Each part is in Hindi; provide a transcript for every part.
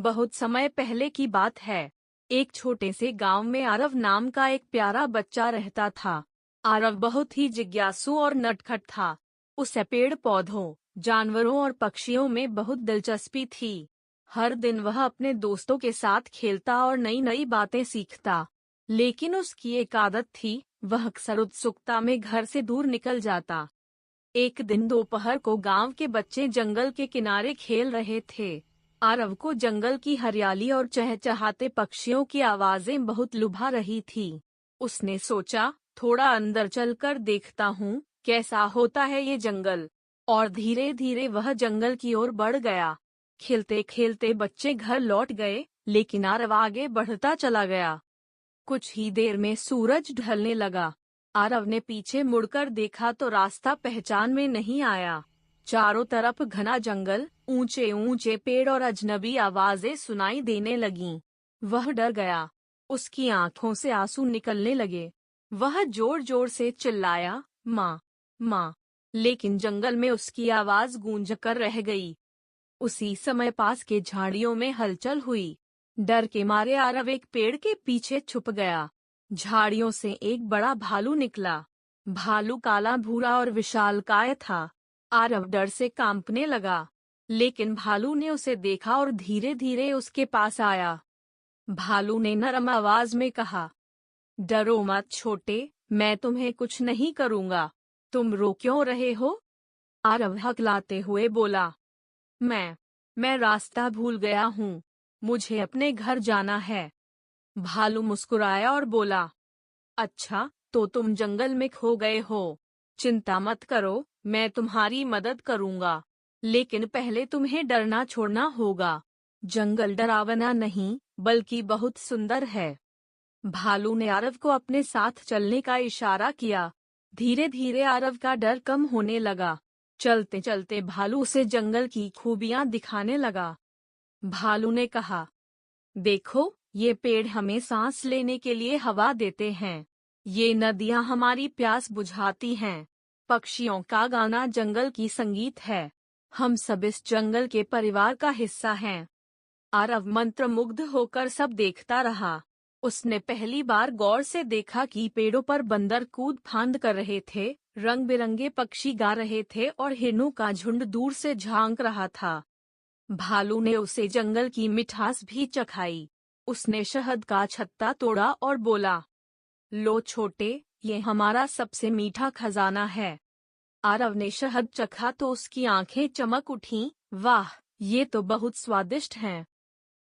बहुत समय पहले की बात है। एक छोटे से गांव में आरव नाम का एक प्यारा बच्चा रहता था। आरव बहुत ही जिज्ञासु और नटखट था। उसे पेड़ पौधों, जानवरों और पक्षियों में बहुत दिलचस्पी थी। हर दिन वह अपने दोस्तों के साथ खेलता और नई नई बातें सीखता। लेकिन उसकी एक आदत थी, वह अक्सर उत्सुकता में घर से दूर निकल जाता। एक दिन दोपहर को गांव के बच्चे जंगल के किनारे खेल रहे थे। आरव को जंगल की हरियाली और चहचहाते पक्षियों की आवाजें बहुत लुभा रही थी। उसने सोचा, थोड़ा अंदर चलकर देखता हूँ, कैसा होता है ये जंगल। और धीरे धीरे वह जंगल की ओर बढ़ गया। खेलते खेलते बच्चे घर लौट गए, लेकिन आरव आगे बढ़ता चला गया। कुछ ही देर में सूरज ढलने लगा। आरव ने पीछे मुड़कर देखा तो रास्ता पहचान में नहीं आया। चारों तरफ घना जंगल, ऊंचे ऊंचे पेड़ और अजनबी आवाजें सुनाई देने लगीं। वह डर गया। उसकी आंखों से आंसू निकलने लगे। वह जोर जोर से चिल्लाया, माँ, माँ। लेकिन जंगल में उसकी आवाज गूंज कर रह गई। उसी समय पास के झाड़ियों में हलचल हुई। डर के मारे आरव एक पेड़ के पीछे छुप गया। झाड़ियों से एक बड़ा भालू निकला। भालू काला भूरा और विशालकाय था। आरव डर से कांपने लगा। लेकिन भालू ने उसे देखा और धीरे धीरे उसके पास आया। भालू ने नरम आवाज में कहा, डरो मत छोटे, मैं तुम्हें कुछ नहीं करूंगा। तुम रो क्यों रहे हो? आरव हकलाते हुए बोला, मैं रास्ता भूल गया हूँ। मुझे अपने घर जाना है। भालू मुस्कुराया और बोला, अच्छा, तो तुम जंगल में खो गए हो। चिंता मत करो, मैं तुम्हारी मदद करूंगा। लेकिन पहले तुम्हें डरना छोड़ना होगा। जंगल डरावना नहीं, बल्कि बहुत सुंदर है। भालू ने आरव को अपने साथ चलने का इशारा किया। धीरे धीरे आरव का डर कम होने लगा। चलते चलते भालू उसे जंगल की खूबियां दिखाने लगा। भालू ने कहा, देखो, ये पेड़ हमें सांस लेने के लिए हवा देते हैं। ये नदियां हमारी प्यास बुझाती हैं। पक्षियों का गाना जंगल की संगीत है। हम सब इस जंगल के परिवार का हिस्सा हैं। आरव मंत्रमुग्ध होकर सब देखता रहा। उसने पहली बार गौर से देखा कि पेड़ों पर बंदर कूद फांद कर रहे थे, रंग बिरंगे पक्षी गा रहे थे और हिरणों का झुंड दूर से झांक रहा था। भालू ने उसे जंगल की मिठास भी चखाई। उसने शहद का छत्ता तोड़ा और बोला, लो छोटे, ये हमारा सबसे मीठा खजाना है। आरव ने शहद चखा तो उसकी आंखें चमक उठीं। वाह, ये तो बहुत स्वादिष्ट हैं।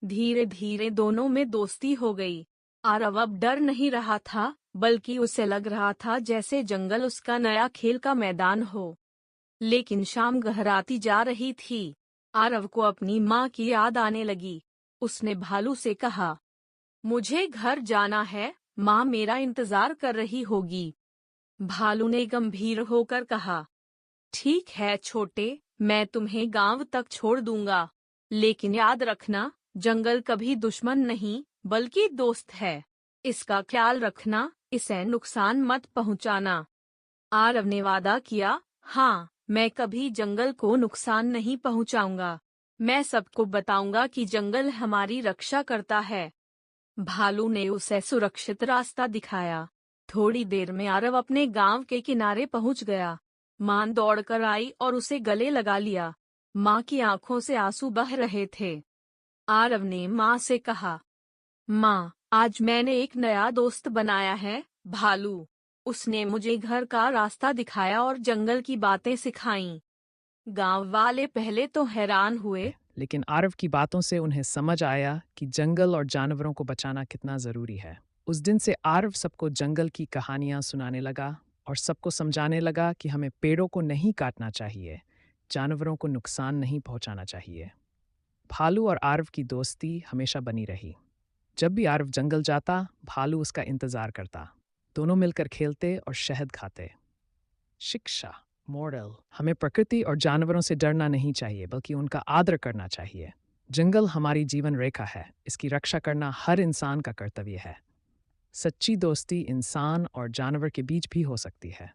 धीरे धीरे दोनों में दोस्ती हो गई। आरव अब डर नहीं रहा था, बल्कि उसे लग रहा था जैसे जंगल उसका नया खेल का मैदान हो। लेकिन शाम गहराती जा रही थी। आरव को अपनी माँ की याद आने लगी। उसने भालू से कहा, मुझे घर जाना है, माँ मेरा इंतजार कर रही होगी। भालू ने गंभीर होकर कहा, ठीक है छोटे, मैं तुम्हें गांव तक छोड़ दूंगा। लेकिन याद रखना, जंगल कभी दुश्मन नहीं, बल्कि दोस्त है। इसका ख्याल रखना, इसे नुकसान मत पहुंचाना। आरव ने वादा किया, हाँ, मैं कभी जंगल को नुकसान नहीं पहुंचाऊंगा। मैं सबको बताऊंगा कि जंगल हमारी रक्षा करता है। भालू ने उसे सुरक्षित रास्ता दिखाया। थोड़ी देर में आरव अपने गांव के किनारे पहुंच गया। मां दौड़कर आई और उसे गले लगा लिया। मां की आंखों से आंसू बह रहे थे। आरव ने मां से कहा, मां, आज मैंने एक नया दोस्त बनाया है, भालू। उसने मुझे घर का रास्ता दिखाया और जंगल की बातें सिखाईं। गांव वाले पहले तो हैरान हुए, लेकिन आरव की बातों से उन्हें समझ आया कि जंगल और जानवरों को बचाना कितना ज़रूरी है। उस दिन से आरव सबको जंगल की कहानियां सुनाने लगा और सबको समझाने लगा कि हमें पेड़ों को नहीं काटना चाहिए, जानवरों को नुकसान नहीं पहुंचाना चाहिए। भालू और आरव की दोस्ती हमेशा बनी रही। जब भी आरव जंगल जाता, भालू उसका इंतज़ार करता। दोनों मिलकर खेलते और शहद खाते। शिक्षा मॉडल, हमें प्रकृति और जानवरों से डरना नहीं चाहिए, बल्कि उनका आदर करना चाहिए। जंगल हमारी जीवन रेखा है, इसकी रक्षा करना हर इंसान का कर्तव्य है। सच्ची दोस्ती इंसान और जानवर के बीच भी हो सकती है।